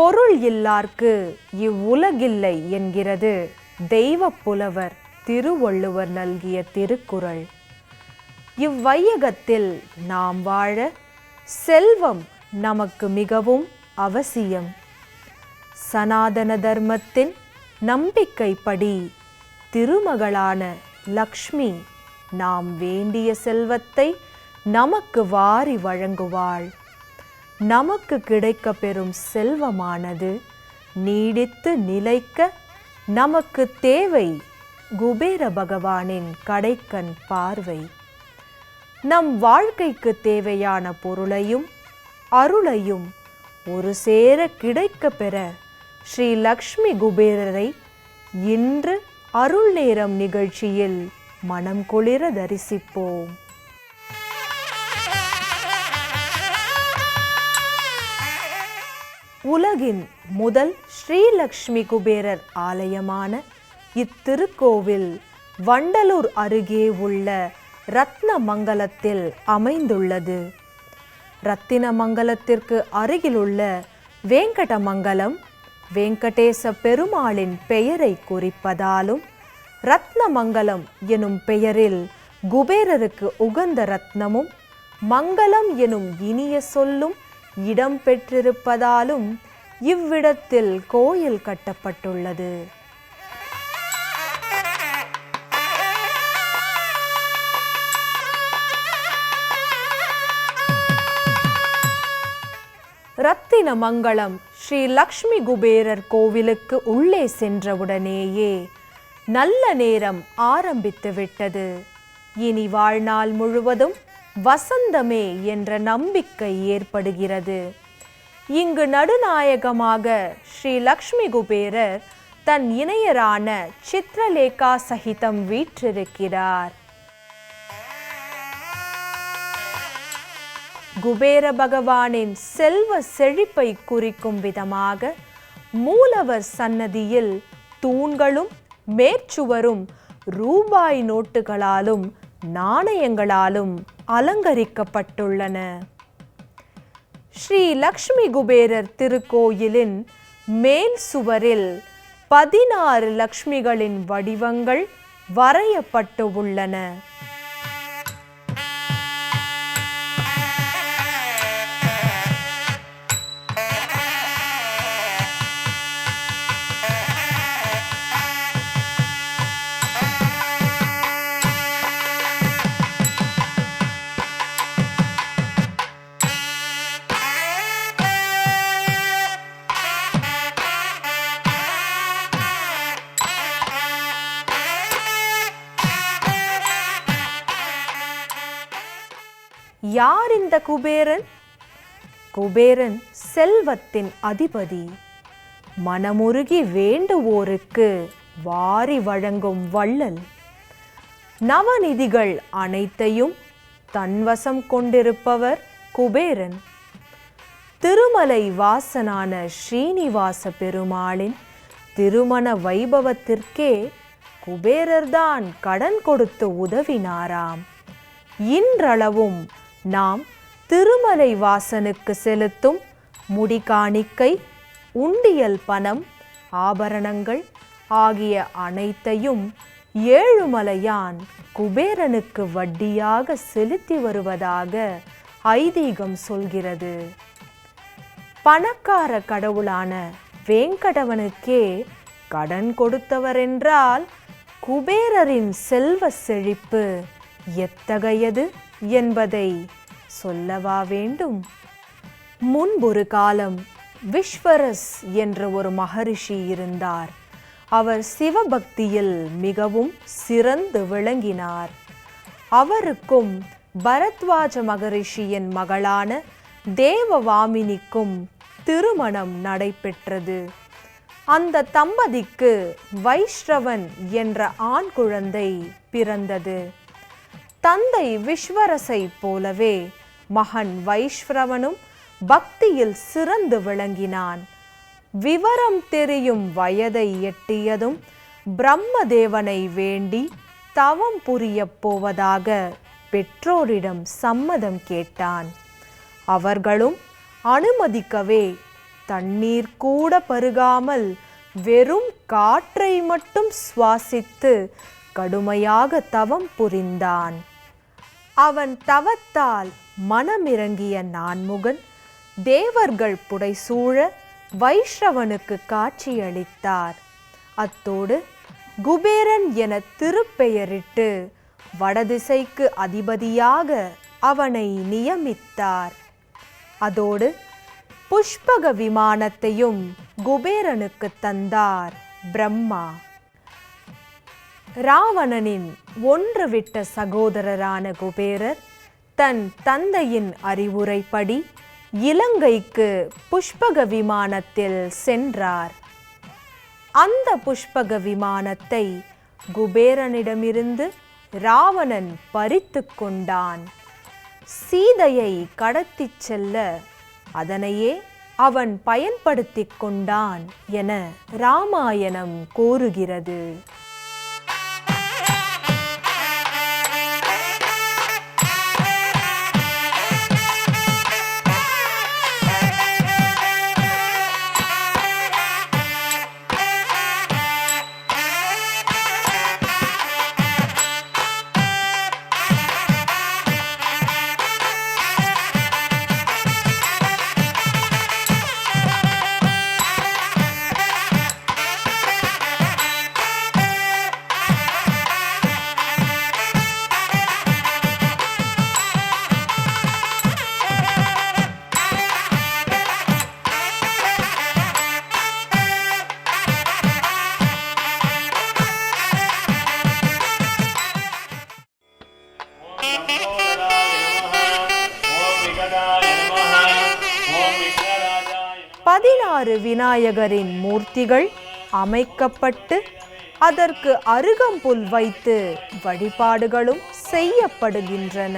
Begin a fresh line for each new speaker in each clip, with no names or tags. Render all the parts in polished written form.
பொருள் இல்லார்க்கு இவ்வுலகில்லை என்கிறது தெய்வ புலவர் திருவள்ளுவர் நல்கிய திருக்குறள். இவ்வையகத்தில் நாம் வாழ செல்வம் நமக்கு மிகவும் அவசியம். சனாதன தர்மத்தின் நம்பிக்கைப்படி திருமகளான லக்ஷ்மி நாம் வேண்டிய செல்வத்தை நமக்கு வாரி வழங்குவாள். நமக்கு கிடைக்க பெறும் செல்வமானது நீடித்து நிலைக்க நமக்கு தேவை குபேர பகவானின் கடைக்கண் பார்வை. நம் வாழ்க்கைக்கு தேவையான பொருளையும் அருளையும் ஒரு சேர கிடைக்க பெற ஸ்ரீ லக்ஷ்மி குபேரரை இன்று அருள் நேரம் நிகழ்ச்சியில் மனம் குளிர தரிசிப்போம். உலகின் முதல் ஸ்ரீ லக்ஷ்மி குபேரர் ஆலயமான இத்திருக்கோவில் வண்டலூர் அருகே உள்ள ரத்னமங்கலத்தில் அமைந்துள்ளது. ரத்தினமங்கலத்திற்கு அருகிலுள்ள வேங்கடமங்கலம் வெங்கடேச பெருமாளின் பெயரை குறிப்பதாலும் ரத்னமங்கலம் எனும் பெயரில் குபேரருக்கு உகந்த ரத்னமும் மங்கலம் எனும் இனிய சொல்லும் இடம் பெற்றிருப்பதாலும் இவ்விடத்தில் கோயில் கட்டப்பட்டுள்ளது. ரத்தினமங்கலம் ஸ்ரீ லக்ஷ்மி குபேரர் கோவிலுக்கு உள்ளே சென்றவுடனேயே நல்ல நேரம் ஆரம்பித்து விட்டது. இனி வாழ்நாள் முழுவதும் வசந்தமே என்ற நம்பிக்கை ஏற்படுகிறது. இங்கு நடுநாயகமாக ஸ்ரீ லக்ஷ்மி குபேரர் தன் இணையரான சித்ரலேகா சகிதம் வீற்றிருக்கிறார். குபேர பகவானின் செல்வ செழிப்பை குறிக்கும் விதமாக மூலவர் சன்னதியில் தூண்களும் மேற்சுவரும் ரூபாய் நோட்டுகளாலும் நாணயங்களாலும் அலங்கரிக்கப்பட்டுள்ளன. ஸ்ரீ லக்ஷ்மி குபேரர் திருக்கோயிலின் மேல் சுவரில் 16 லக்ஷ்மிகளின் வடிவங்கள் வரையப்பட்டு உள்ளன. யார் இந்த குபேரன்? குபேரன் செல்வத்தின் அதிபதி. மனமுருகி வேண்டுவோருக்கு வாரி வழங்கும் வள்ளல். நவநிதிகள் அனைத்தையும் தன்வசம் கொண்டிருப்பவர் குபேரன். திருமலை வாசனான ஸ்ரீனிவாச பெருமாளின் திருமண வைபவத்திற்கே குபேரர்தான் கடன் கொடுத்து உதவினாராம். இன்றளவும் நாம் திருமலை வாசனுக்கு செலுத்தும் முடிகாணிக்கை, உண்டியல் பணம், ஆபரணங்கள் ஆகிய அனைத்தையும் ஏழுமலையான் குபேரனுக்கு வட்டியாக செலுத்தி வருவதாக ஐதீகம் சொல்கிறது. பணக்கார கடவுளான வேங்கடவனுக்கே கடன் கொடுத்தவரென்றால் குபேரரின் செல்வ செழிப்பு எத்தகையது என்பதை சொல்லவா வேண்டும்? முன்பொரு காலம் விஸ்வரஸ் என்ற ஒரு மகரிஷி இருந்தார். அவர் சிவபக்தியில் மிகவும் சிறந்து விளங்கினார். அவருக்கும் பரத்வாஜ மகரிஷியின் மகளான தேவவாமினிக்கும் திருமணம் நடைபெற்றது. அந்த தம்பதிக்கு வைஷ்ரவன் என்ற ஆண் குழந்தை பிறந்தது. தந்தை விஸ்வரசை போலவே மகன் வைஷ்ரவனும் பக்தியில் சிறந்து விளங்கினான். விவரம் தெரியும் வயதை எட்டியதும் பிரம்மதேவனை வேண்டி தவம் புரியப் போவதாக பெற்றோரிடம் சம்மதம் கேட்டான். அவர்களும் அனுமதிக்கவே தண்ணீர் கூட பருகாமல் வெறும் காற்றை மட்டும் சுவாசித்து கடுமையாக தவம் புரிந்தான். அவன் தவத்தால் மனமிறங்கிய நான்முகன் தேவர்கள் புடைசூழ வைஷ்ரவனுக்கு காட்சியளித்தார். அத்தோடு குபேரன் என திருப்பெயரிட்டு வடதிசைக்கு அதிபதியாக அவனை நியமித்தார். அதோடு புஷ்பக விமானத்தையும் குபேரனுக்கு தந்தார் பிரம்மா. ராவணனின் ஒன்றுவிட்ட சகோதரரான குபேரர் தன் தந்தையின் அறிவுரைப்படி இலங்கைக்கு புஷ்பக விமானத்தில் சென்றார். அந்த புஷ்பக விமானத்தை குபேரனிடமிருந்து ராவணன் பறித்து கொண்டான். சீதையை கடத்திச் செல்ல அதனையே அவன் பயன்படுத்திக் கொண்டான் என ராமாயணம் கூறுகிறது. விநாயகரின் மூர்த்திகள் அமைக்கப்பட்டு அதற்கு அருகம்புல் வைத்து வழிபாடுகளும் செய்யப்படுகின்றன.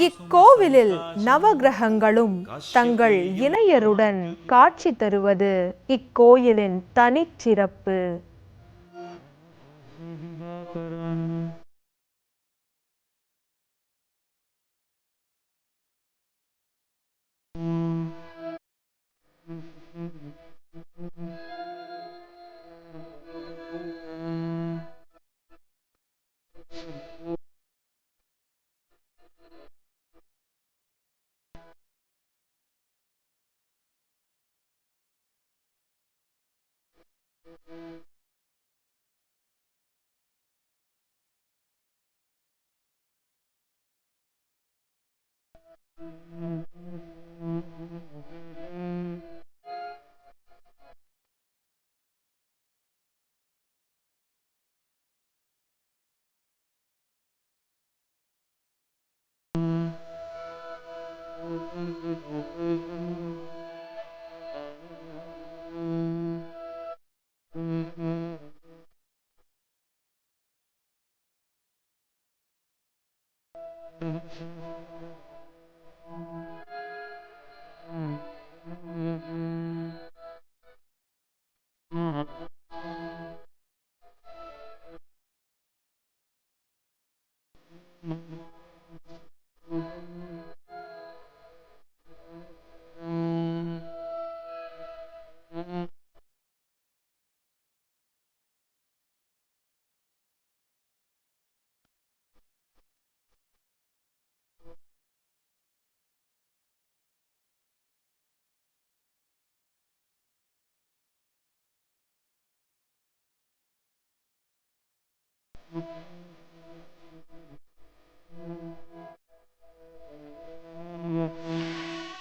இக்கோவிலில் நவகிரகங்களும் தங்கள் இணையருடன் காட்சி தருவது இக்கோயிலின் தனிச்சிறப்பு.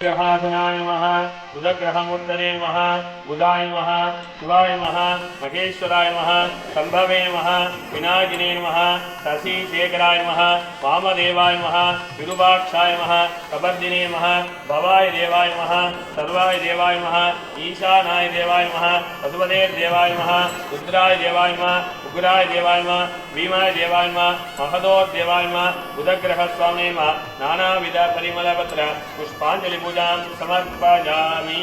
ग्रहासनाय नमः उदग्रहमूर्तने नमः बुधाय नमः शिवाय नमः महेश्वराय नमः संभवे नमः विनायकिने नमः शशिशेखराय नमः वामदेवाय नमः विरूपाक्षाय नमः कबर्दिने नमः भवाय देवाय नमः सर्वाय देवाय नमः ईशानाय देवाय नमः पशुपते देवाय नमः रुद्राय देवाय नमः उग्राय देवाय नमः भीमाय देवाय नमः महदोदेवाय नमः बुधग्रहस्वामिने नमः नानाविध परिमलपत्र पुष्पांजलि पूजां समर्पयामि।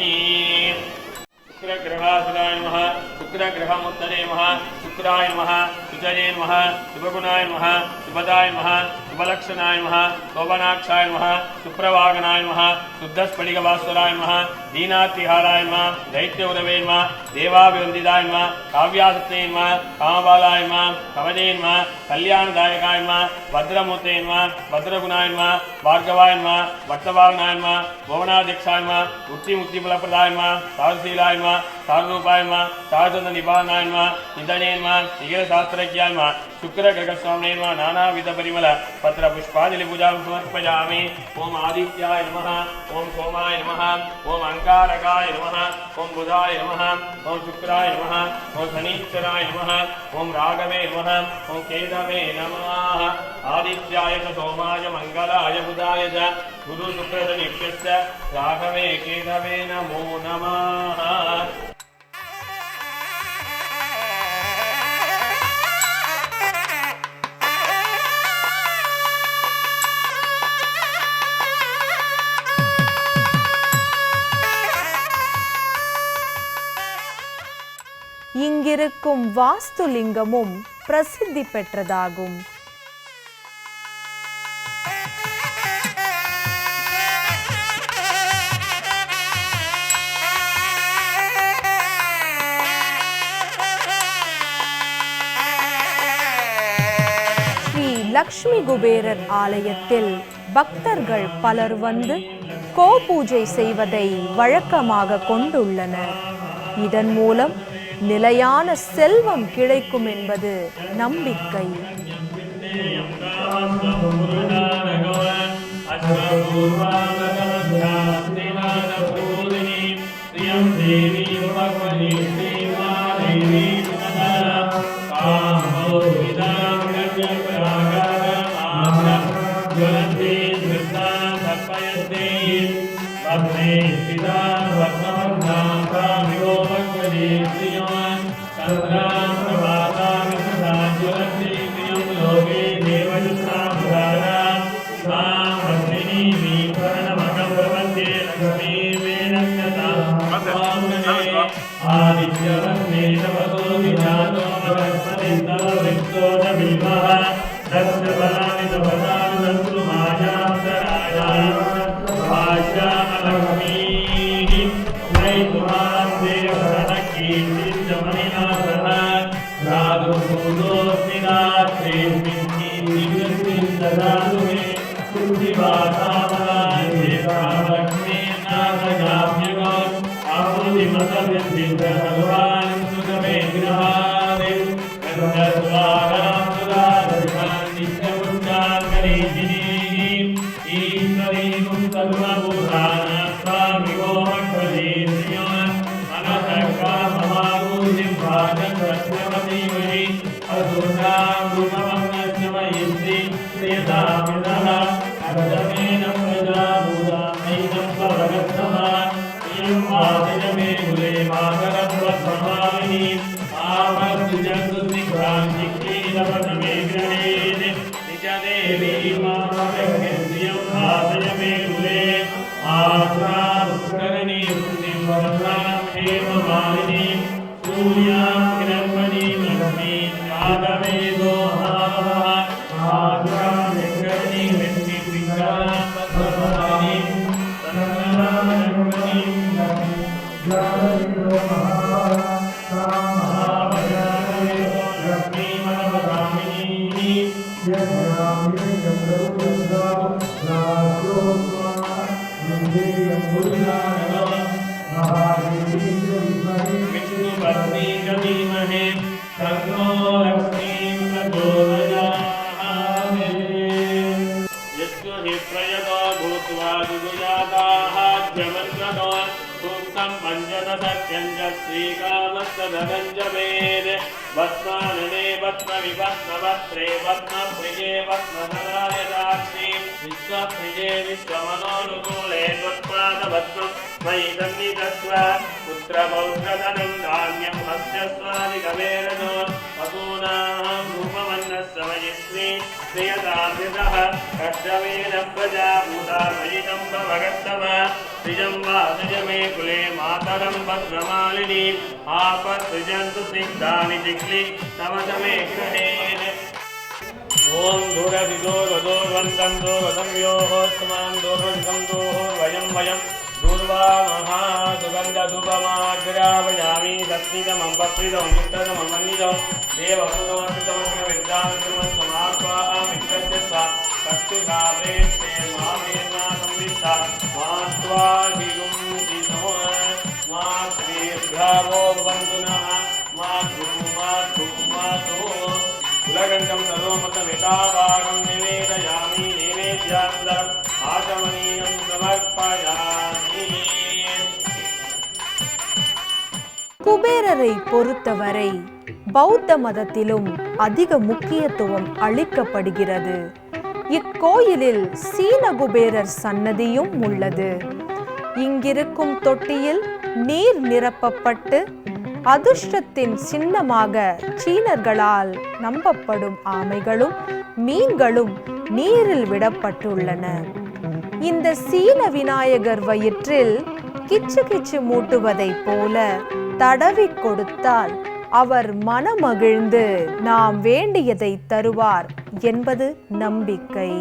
शुक्रग्रहासुराय नमः शुक्रग्रहमुत्तरे नमः शुक्राय नमः सुजये नमः शुभगुणाय नमः शुभदाय नमः शुभलक्षणाय नमः शोभनाक्षाय नमः सुप्रवागनाय नमः शुद्धस्फटिकभास्वराय नमः दीनातिहाराय नमः दैत्यगुरवे नमः देवाभिवन्दिताय नमः काव्यासक्ते नमः कामबालाय नमः कवचे नमः कल्याणदायकाय नमः भद्रमूर्ते नमः भद्रगुणाय नमः भार्गवाय नमः भक्तभावनाय नमः भुवनाध्यक्षाय नमः मुक्तिमुक्तिफलप्रदाय नमः साधुशीलाय नमः साधुरूपाय नमः साधुचंद निबानाय नमः निधने नमः निखिलशास्त्रज्ञाय नमः शुक्रग्रहस्वामिने नमः नानाविध परिमल पत्र पुष्पांजलि पूजां समर्पयामि। ओम आदित्याय नमः ओम सोमाय नमः ओम अंगारकाय नमः ओम बुधाय नमः ओम शुक्राय नमः ओम शनीश्वराय नमः ओम राघवे नमः ओम केतवे नमः आदित्याय च सोमाय मंगलाय बुधाय च गुरु शुक्र शनिभ्यश्च राघवे केतवे नमो नमः।
இங்கிருக்கும் வாஸ்துலிங்கமும் பிரசித்தி பெற்றதாகும். ஸ்ரீ லக்ஷ்மி குபேரர் ஆலயத்தில் பக்தர்கள் பலர் வந்து கோபூஜை செய்வதை வழக்கமாக கொண்டுள்ளனர். இதன் மூலம் நிலையான செல்வம் கிடைக்கும் என்பது நம்பிக்கை.
वत्मानने वत्मविपत्नवत्रे वत्मप्रिये वत्मसदायदाक्षी विश्वप्रिये विश्वमनोनुकूले त्वत्पादवत्मं मयि सन्निधत्स्व पुत्रपौत्रधनं धान्यं हस्यस्वादिकवेरनो वसूनां रूपमन्नस्य मयि श्रियतामृतः कष्टमेन प्रजाभूता मयितं भवगस्तव त्रिजं वा त्रिजमे कुले मातरं भद्रमालिनी आपत्सृजन्तु स्निग्धानि जिग्लि तमसमे गृहेण ओम दूरदिदोर्वदोर्वन्तं दोर्वदम्योः स्मान् दोर्वन्तं दोर्वयं वयं दूर्वा महासुगन्धधूपमाग्रावयामि तस्मिदमं पत्रिदं युक्तदमं मन्निदं देवसुगमकृतमग्नविद्यान्तमस्वमात्वामित्रस्य सा कक्षुधावेक्षे मामेना संवित्ता मात्वादिगुं दिशो मा श्रीर्भावो भवन्तु नः मातु कुलगण्डं सर्वमतमिताभागं निवेदयामि नैवेद्यान्तरम् आचमनीयं समर्पयामि.
குபேரரை பொறுத்தவரை பௌத்த மதத்திலும் அதிக முக்கியத்துவம் அளிக்கப்படுகிறது. இக்கோயிலில் சீன குபேரர் சன்னதியும் உள்ளது. இங்கிருக்கும் தொட்டியில் நீர் நிரப்பப்பட்டு அதிர்ஷ்டத்தின் சின்னமாக சீனர்களால் நம்பப்படும் ஆமைகளும் மீன்களும் நீரில் விடப்பட்டுள்ளன. இந்த சீன விநாயகர் வயிற்றில் கிச்சு கிச்சு மூட்டுவதைப் போல தடவி கொடுத்தால் அவர் மனமகிழ்ந்து நாம் வேண்டியதை தருவார் என்பது நம்பிக்கை.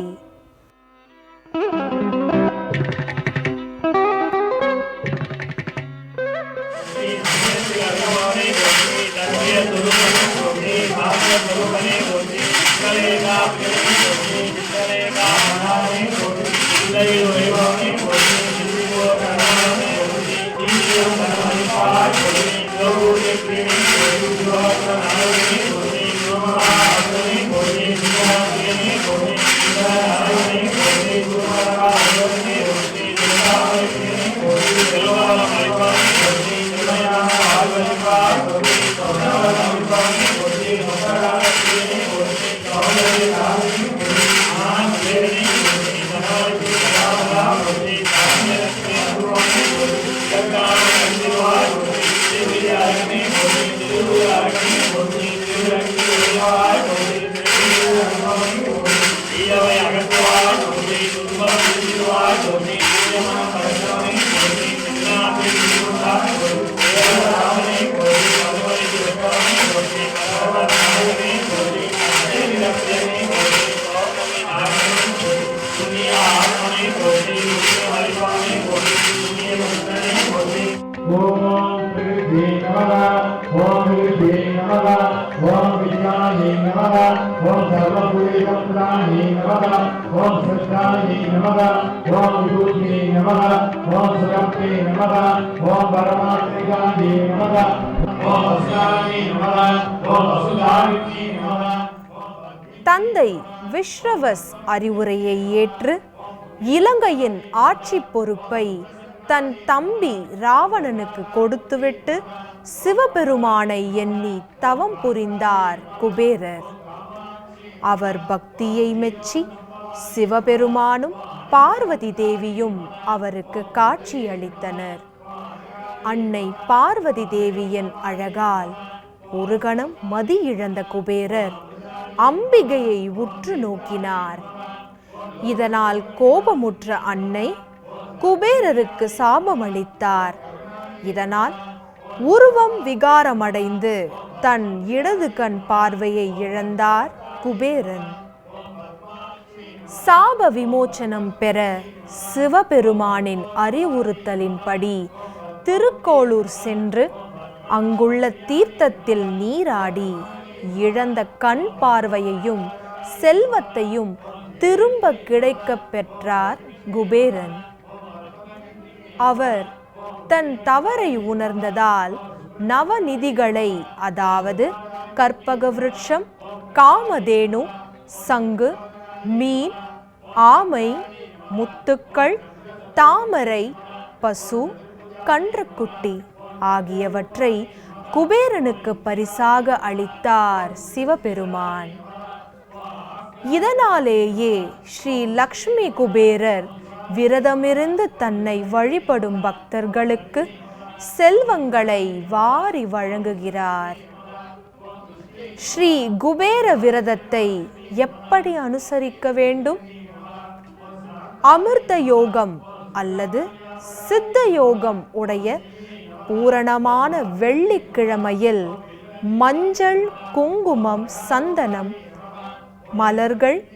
தந்தை விஸ்ரவஸ் அறிவுரையை ஏற்று இலங்கையின் ஆட்சி பொறுப்பை தன் தம்பி ராவணனுக்கு கொடுத்துவிட்டு சிவபெருமானை எண்ணி தவம் புரிந்தார் குபேரர். அவர் பக்தியை மெச்சி சிவபெருமானும் பார்வதி தேவியும் அவருக்கு காட்சியளித்தனர். அன்னை பார்வதி தேவியின் அழகால் ஒரு கணம் மதி இழந்த குபேரர் அம்பிகையை உற்று நோக்கினார். இதனால் கோபமுற்ற அன்னை குபேரருக்கு சாபமளித்தார். இதனால் உருவம் விகாரமடைந்து தன் இடது கண் பார்வையை இழந்தார் குபேரன். சாப விமோச்சனம் பெற சிவபெருமானின் அறிவுறுத்தலின்படி திருக்கோளூர் சென்று அங்குள்ள தீர்த்தத்தில் நீராடி இழந்த கண் பார்வையையும் செல்வத்தையும் திரும்ப கிடைக்கப் பெற்றார் குபேரன். அவர் தன் தவறை உணர்ந்ததால் நவநிதிகளை, அதாவது கற்பக விருட்சம், காமதேனு, சங்கு, மீன், ஆமை, முத்துக்கள், தாமரை, பசு, கன்றுக்குட்டி ஆகியவற்றை குபேரனுக்கு பரிசாக அளித்தார் சிவபெருமான். இதனாலேயே ஸ்ரீ லக்ஷ்மி குபேரர் விரதமிருந்து தன்னை வழிபடும் பக்தர்களுக்கு செல்வங்களை வாரி வழங்குகிறார். ஸ்ரீ குபேர விரதத்தை எப்படி அனுசரிக்க வேண்டும்? அமிர்த யோகம் அல்லது சித்த யோகம் உடைய பூரணமான வெள்ளிக்கிழமையில் மஞ்சள், குங்குமம், சந்தனம், மலர்கள்,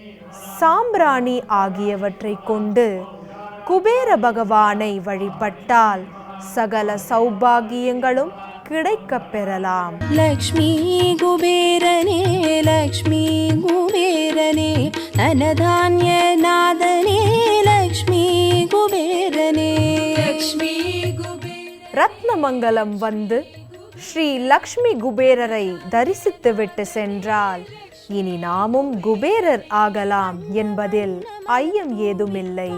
சாம்பிராணி ஆகியவற்றை கொண்டு குபேர பகவானை வழிபட்டால் சகல சௌபாகியங்களும் கிடைக்கப் பெறலாம்.
லக்ஷ்மி குபேரனே லக்ஷ்மி குபேரனே தனதான்ய நாதனே லக்ஷ்மி குபேரனே லக்ஷ்மி
ரத்னமங்கலம் வந்து ஸ்ரீ லக்ஷ்மி குபேரரை தரிசித்துவிட்டு சென்றால் இனி நாமும் குபேரர் ஆகலாம் என்பதில் ஐயம் ஏதுமில்லை.